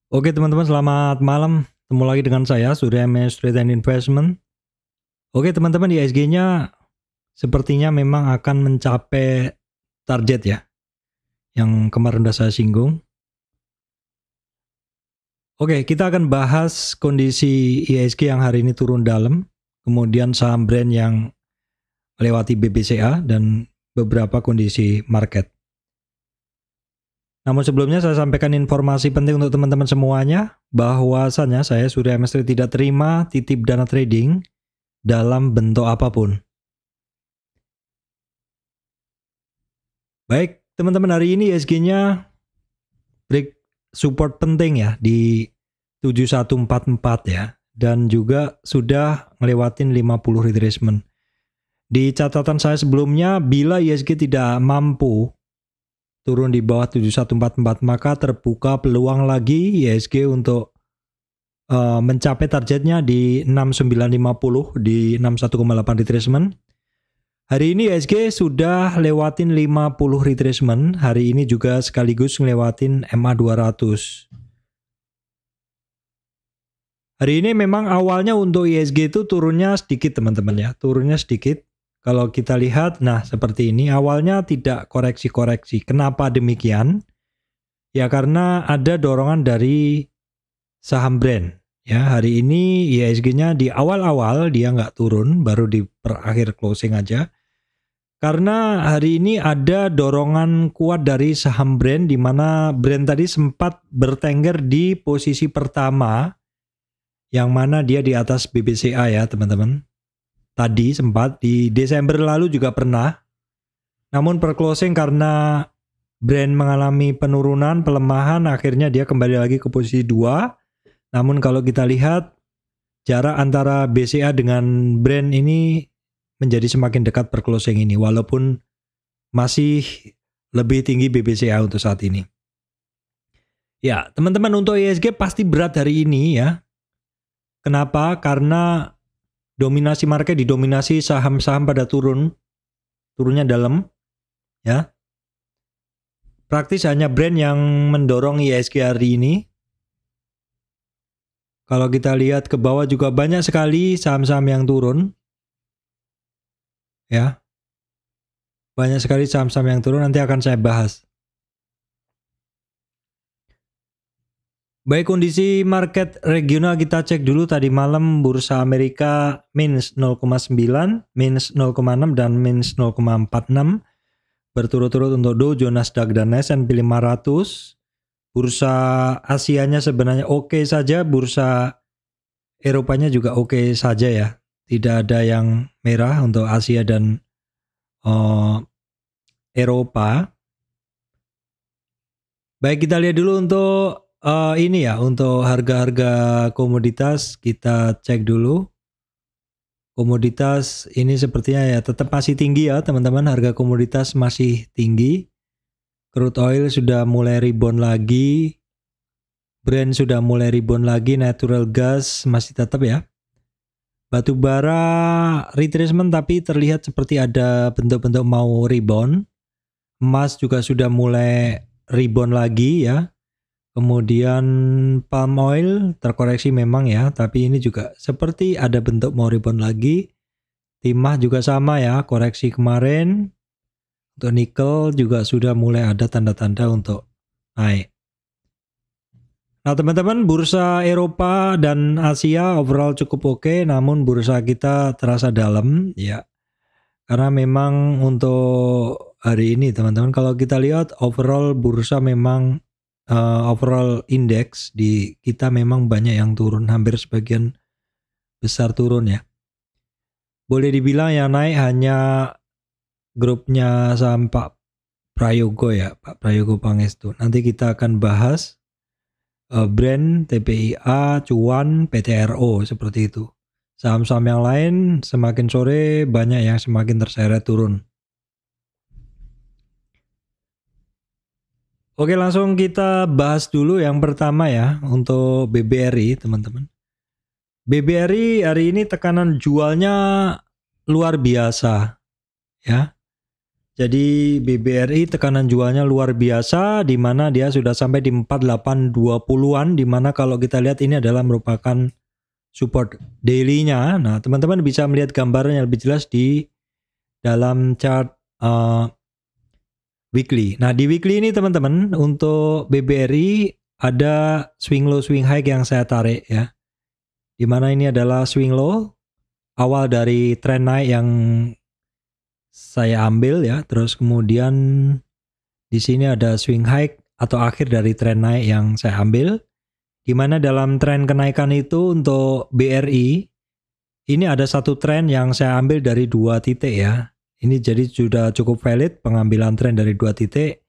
Oke teman-teman, selamat malam. Ketemu lagi dengan saya, Surya MS Trade and Investment. Oke teman-teman, IHSG-nya sepertinya memang akan mencapai target ya, yang kemarin sudah saya singgung. Oke, kita akan bahas kondisi IHSG yang hari ini turun dalam, kemudian saham brand yang melewati BBCA, dan beberapa kondisi market. Namun sebelumnya saya sampaikan informasi penting untuk teman-teman semuanya, bahwasanya saya Surya MS Trade tidak terima titip dana trading dalam bentuk apapun. Baik, teman-teman, hari ini IHSG-nya break support penting ya di 7144 ya, dan juga sudah ngelewatin 50 retracement. Di catatan saya sebelumnya, bila IHSG tidak mampu turun di bawah 7144, maka terbuka peluang lagi IHSG untuk mencapai targetnya di 6950 di 61,8 retracement. Hari ini IHSG sudah lewatin 50 retracement, hari ini juga sekaligus ngelewatin MA 200. Hari ini memang awalnya untuk IHSG itu turunnya sedikit teman-teman ya, turunnya sedikit. Kalau kita lihat, nah seperti ini, awalnya tidak koreksi-koreksi. Kenapa demikian? Ya karena ada dorongan dari saham brand. Ya, hari ini IHSG-nya di awal-awal dia nggak turun, baru di perakhir closing aja. Karena hari ini ada dorongan kuat dari saham brand, di mana brand tadi sempat bertengger di posisi pertama, yang mana dia di atas BBCA ya teman-teman. Tadi sempat di Desember lalu juga pernah. Namun per closing karena brand mengalami penurunan, pelemahan, akhirnya dia kembali lagi ke posisi 2. Namun kalau kita lihat jarak antara BCA dengan brand ini menjadi semakin dekat per closing ini, walaupun masih lebih tinggi BBCA untuk saat ini. Ya, teman-teman, untuk IHSG pasti berat hari ini ya. Kenapa? Karena dominasi market didominasi saham-saham pada turunnya dalam ya. Praktis hanya brand yang mendorong IHSG hari ini. Kalau kita lihat ke bawah juga banyak sekali saham-saham yang turun. Ya. Banyak sekali saham-saham yang turun, nanti akan saya bahas. Baik, kondisi market regional kita cek dulu. Tadi malam bursa Amerika minus 0,9, minus 0,6 dan minus 0,46 berturut-turut untuk Dow Jones, Nasdaq dan S&P 500. Bursa Asianya sebenarnya oke saja, bursa Eropanya juga oke saja ya. Tidak ada yang merah untuk Asia dan Eropa. Baik, kita lihat dulu untuk ini ya, untuk harga-harga komoditas kita cek dulu. Komoditas ini sepertinya ya tetap masih tinggi ya teman-teman, harga komoditas masih tinggi. Crude oil sudah mulai rebound lagi. Brent sudah mulai rebound lagi, natural gas masih tetap ya. Batu bara retracement tapi terlihat seperti ada bentuk-bentuk mau rebound. Emas juga sudah mulai rebound lagi ya. Kemudian palm oil terkoreksi memang ya, tapi ini juga seperti ada bentuk mau rebound lagi. Timah juga sama ya, koreksi kemarin. Untuk nikel juga sudah mulai ada tanda-tanda untuk naik. Nah teman-teman, bursa Eropa dan Asia overall cukup oke, namun bursa kita terasa dalam ya. Karena memang untuk hari ini teman-teman, kalau kita lihat overall bursa memang overall index di kita memang banyak yang turun, hampir sebagian besar turun ya. Boleh dibilang yang naik hanya grupnya saham Pak Prayogo ya, Pak Prayogo Pangestu. Nanti kita akan bahas brand, TPIA, Cuan, PTRO seperti itu. Saham-saham yang lain semakin sore banyak yang semakin terseret turun. Oke, langsung kita bahas dulu yang pertama ya, untuk BBRI teman-teman. BBRI hari ini tekanan jualnya luar biasa ya. Jadi BBRI tekanan jualnya luar biasa, di mana dia sudah sampai di 4820-an, di mana kalau kita lihat ini adalah merupakan support daily-nya. Nah, teman-teman bisa melihat gambarnya lebih jelas di dalam chart weekly. Nah, di weekly ini teman-teman, untuk BBRI ada swing low, swing high yang saya tarik ya. Di mana ini adalah swing low, awal dari tren naik yang saya ambil ya, terus kemudian di sini ada swing high atau akhir dari tren naik yang saya ambil, di mana dalam tren kenaikan itu untuk BRI ini ada satu tren yang saya ambil dari 2 titik ya. Ini jadi sudah cukup valid pengambilan tren dari 2 titik,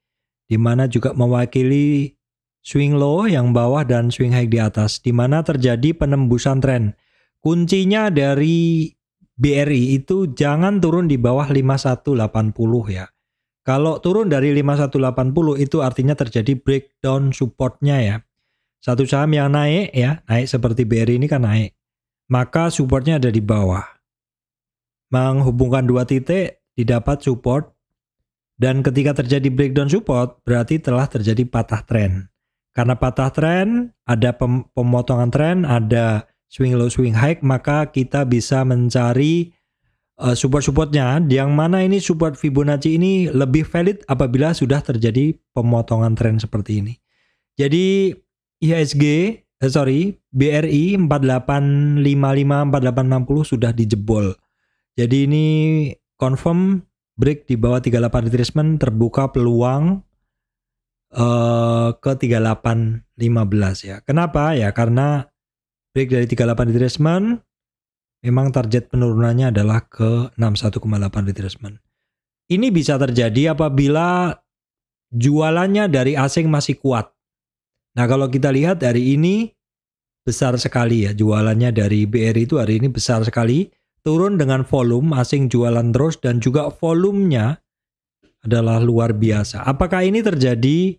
di mana juga mewakili swing low yang bawah dan swing high di atas, di mana terjadi penembusan tren. Kuncinya dari BRI itu jangan turun di bawah 5180 ya. Kalau turun dari 5180 itu artinya terjadi breakdown supportnya ya. Satu saham yang naik ya, naik seperti BRI ini kan naik, maka supportnya ada di bawah. Menghubungkan 2 titik didapat support, dan ketika terjadi breakdown support berarti telah terjadi patah tren. Karena patah tren, ada pemotongan tren, ada swing low, swing high, maka kita bisa mencari support-supportnya, yang mana ini support Fibonacci ini lebih valid apabila sudah terjadi pemotongan tren seperti ini. Jadi BRI 4855, 4860 sudah dijebol. Jadi ini confirm break di bawah 38 retracement, terbuka peluang ke 3815 ya. Kenapa? Ya karena break dari 38 retracement, memang target penurunannya adalah ke 61,8 retracement. Ini bisa terjadi apabila jualannya dari asing masih kuat. Nah, kalau kita lihat hari ini besar sekali ya, jualannya dari BRI itu hari ini besar sekali, turun dengan volume, asing jualan terus, dan juga volumenya adalah luar biasa. Apakah ini terjadi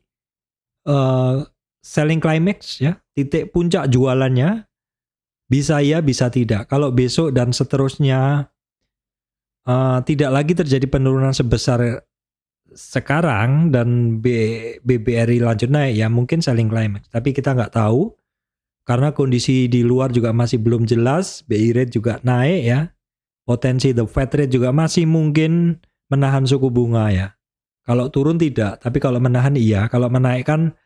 selling climax ya, titik puncak jualannya? Bisa ya, bisa tidak. Kalau besok dan seterusnya tidak lagi terjadi penurunan sebesar sekarang dan BBRI lanjut naik, ya mungkin selling climax. Tapi kita nggak tahu karena kondisi di luar juga masih belum jelas. BI rate juga naik ya. Potensi the Fed rate juga masih mungkin menahan suku bunga ya. Kalau turun tidak, tapi kalau menahan iya. Kalau menaikkan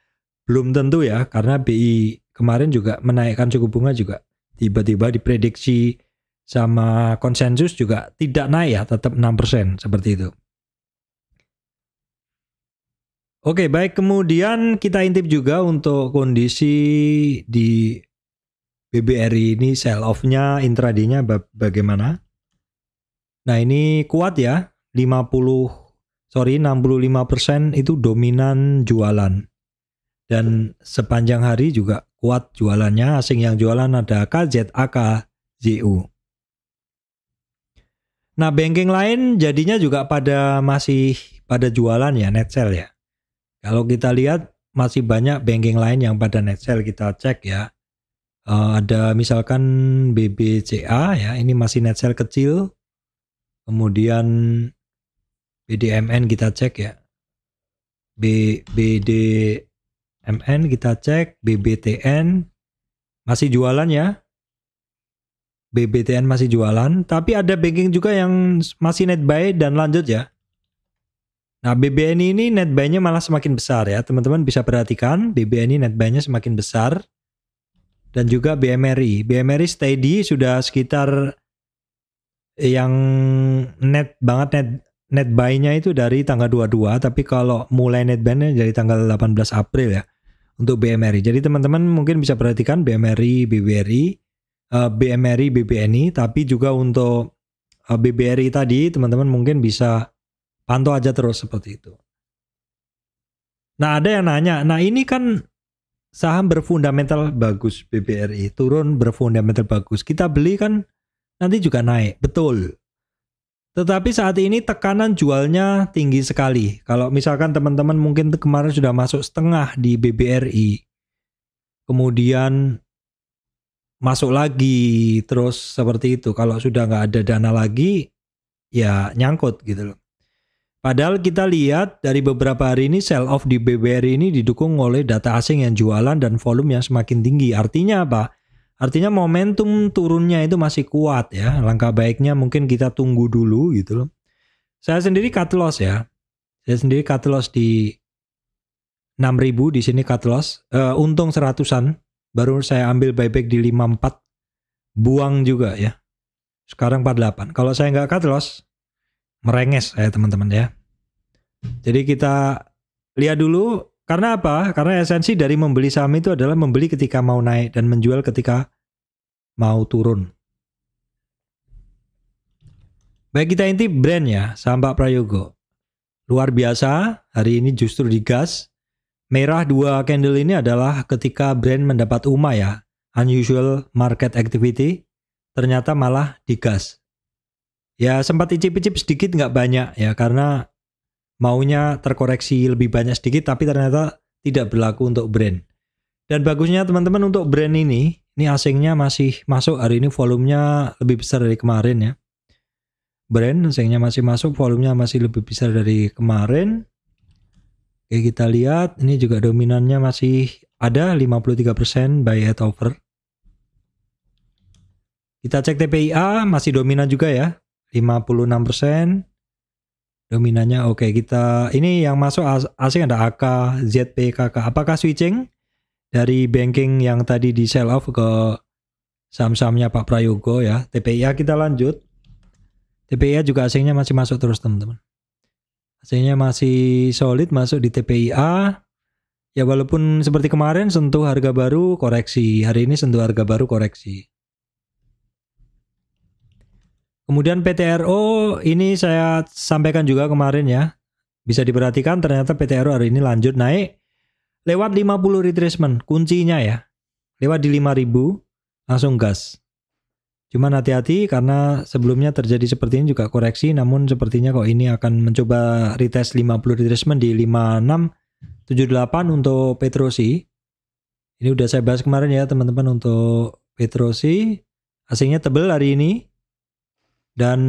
belum tentu ya, karena BI kemarin juga menaikkan suku bunga juga tiba-tiba diprediksi sama konsensus juga tidak naik ya, tetap 6% seperti itu. Oke, baik, kemudian kita intip juga untuk kondisi di BBRI ini, sell off-nya intraday-nya bagaimana. Nah, ini kuat ya, 65% itu dominan jualan. Dan sepanjang hari juga kuat jualannya, asing yang jualan ada KZAK, ZU. Nah, banking lain jadinya juga masih pada jualan ya, net sell ya. Kalau kita lihat masih banyak banking lain yang pada net sell, kita cek ya. Ada misalkan BBCA ya, ini masih net sell kecil. Kemudian BDMN kita cek ya. BDMN kita cek, BBTN masih jualan ya. BBTN masih jualan, tapi ada banking juga yang masih net buy dan lanjut ya. Nah, BBNI ini net buy-nya malah semakin besar ya. Teman-teman bisa perhatikan, BBNI net buy-nya semakin besar. Dan juga BMRI. BMRI steady sudah sekitar yang net banget, net buy-nya itu dari tanggal 22, tapi kalau mulai net buy-nya dari tanggal 18 April ya untuk BMRI. Jadi teman-teman mungkin bisa perhatikan BMRI, BBRI, BMRI, BBNI, tapi juga untuk BBRI tadi teman-teman mungkin bisa pantau aja terus seperti itu. Nah, ada yang nanya, nah ini kan saham berfundamental bagus, BBRI turun berfundamental bagus, kita beli kan nanti juga naik, betul. Tetapi saat ini tekanan jualnya tinggi sekali. Kalau misalkan teman-teman mungkin kemarin sudah masuk setengah di BBRI, kemudian masuk lagi terus seperti itu. Kalau sudah nggak ada dana lagi, ya nyangkut gitu loh. Padahal kita lihat dari beberapa hari ini sell off di BBRI ini didukung oleh data asing yang jualan dan volume yang semakin tinggi. Artinya apa? Artinya momentum turunnya itu masih kuat ya. Langkah baiknya mungkin kita tunggu dulu gitu loh. Saya sendiri cut loss ya. Saya sendiri cut loss di 6.000 di sini cut loss. Untung 100-an. Baru saya ambil buyback di 54. Buang juga ya. Sekarang 48. Kalau saya nggak cut loss, merenges saya teman-teman ya. Jadi kita lihat dulu, karena apa? Karena esensi dari membeli saham itu adalah membeli ketika mau naik dan menjual ketika mau turun. Baik, kita inti brand ya, saham Pak Prayogo. Luar biasa, hari ini justru digas. Merah 2 candle ini adalah ketika brand mendapat UMA ya, unusual market activity, ternyata malah digas. Ya sempat icip-icip sedikit nggak banyak ya karena maunya terkoreksi lebih banyak sedikit tapi ternyata tidak berlaku untuk brand. Dan bagusnya teman-teman untuk brand ini asingnya masih masuk hari ini, volumenya lebih besar dari kemarin ya. Brand asingnya masih masuk, volumenya masih lebih besar dari kemarin. Oke, kita lihat ini juga dominannya masih ada 53% buy at over. Kita cek TPIA masih dominan juga ya. 56% dominannya. Oke, kita ini yang masuk asing ada AK, ZP, KK. Apakah switching dari banking yang tadi di sell off ke saham-sahamnya Pak Prayogo ya? TPIA kita lanjut. TPIA juga asingnya masih masuk terus teman-teman. Asingnya masih solid masuk di TPIA. Ya walaupun seperti kemarin sentuh harga baru koreksi. Hari ini sentuh harga baru koreksi. Kemudian PTRO ini saya sampaikan juga kemarin ya. Bisa diperhatikan ternyata PTRO hari ini lanjut naik lewat 50 retracement. Kuncinya ya. Lewat di 5.000 langsung gas. Cuman hati-hati karena sebelumnya terjadi seperti ini juga koreksi. Namun sepertinya kok ini akan mencoba retest 50 retracement di 5678 untuk Petrosi. Ini udah saya bahas kemarin ya teman-teman untuk Petrosi. Asingnya tebel hari ini. Dan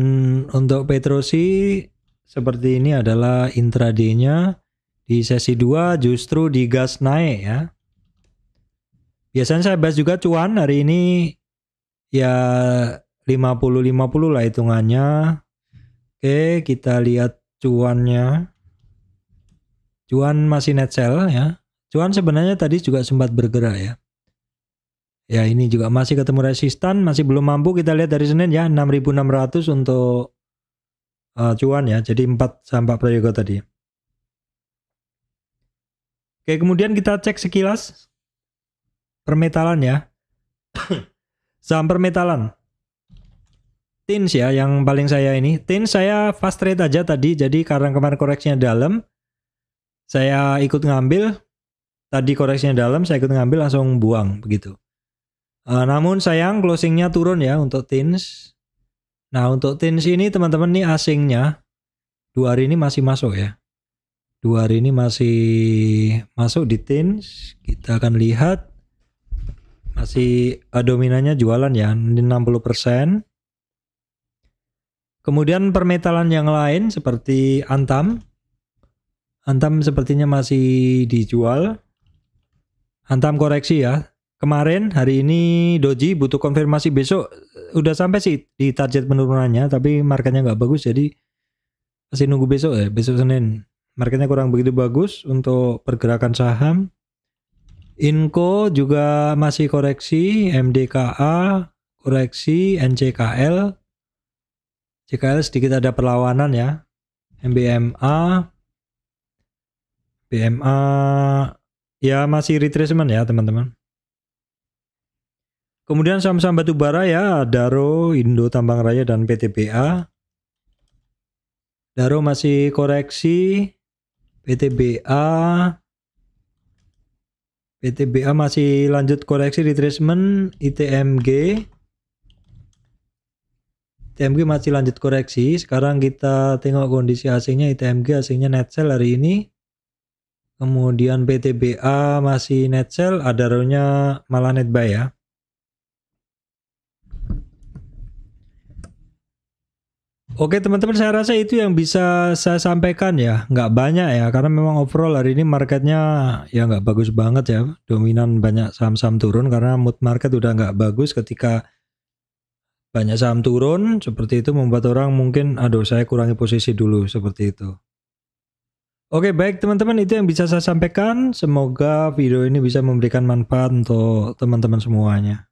untuk Petrosi seperti ini adalah intraday-nya di sesi 2 justru digas naik ya. Biasanya saya bahas juga cuan hari ini ya 50-50 lah hitungannya. Oke, kita lihat cuannya. Cuan masih net sell ya. Cuan sebenarnya tadi juga sempat bergerak ya. Ya ini juga masih ketemu resistan, masih belum mampu. Kita lihat dari Senin ya 6.600 untuk cuan ya. Jadi 4 saham Pak Prayogo tadi. Oke, kemudian kita cek sekilas permetalan ya. Saham permetalan. TINS ya yang paling saya ini. TINS saya fast trade aja tadi. Jadi karena kemarin koreksinya dalam, saya ikut ngambil. Tadi koreksinya dalam, saya ikut ngambil langsung buang begitu. Namun sayang closingnya turun ya untuk TINS. Nah untuk TINS ini teman-teman nih asingnya 2 hari ini masih masuk ya. 2 hari ini masih masuk di TINS. Kita akan lihat masih dominannya jualan ya 60%. Kemudian permetalan yang lain seperti Antam. Antam sepertinya masih dijual. Antam koreksi ya. Kemarin hari ini Doji butuh konfirmasi besok udah sampai sih di target penurunannya tapi marketnya nggak bagus jadi masih nunggu besok ya, besok Senin. Marketnya kurang begitu bagus untuk pergerakan saham. Inco juga masih koreksi, MDKA koreksi, NCKL. CKL sedikit ada perlawanan ya. MBMA BMA ya masih retracement ya teman-teman. Kemudian saham-saham batubara ya, Daro, Indo Tambang Raya dan PTBA. Daro masih koreksi, PTBA masih lanjut koreksi retracement, ITMG masih lanjut koreksi. Sekarang kita tengok kondisi asingnya. ITMG asingnya net sell hari ini. Kemudian PTBA masih net sell, Adaronya malah net buy ya. Oke teman-teman, saya rasa itu yang bisa saya sampaikan ya. Nggak banyak ya, karena memang overall hari ini marketnya ya nggak bagus banget ya. Dominan banyak saham-saham turun karena mood market udah nggak bagus ketika banyak saham turun. Seperti itu membuat orang mungkin, aduh saya kurangi posisi dulu, seperti itu. Oke baik teman-teman, itu yang bisa saya sampaikan. Semoga video ini bisa memberikan manfaat untuk teman-teman semuanya.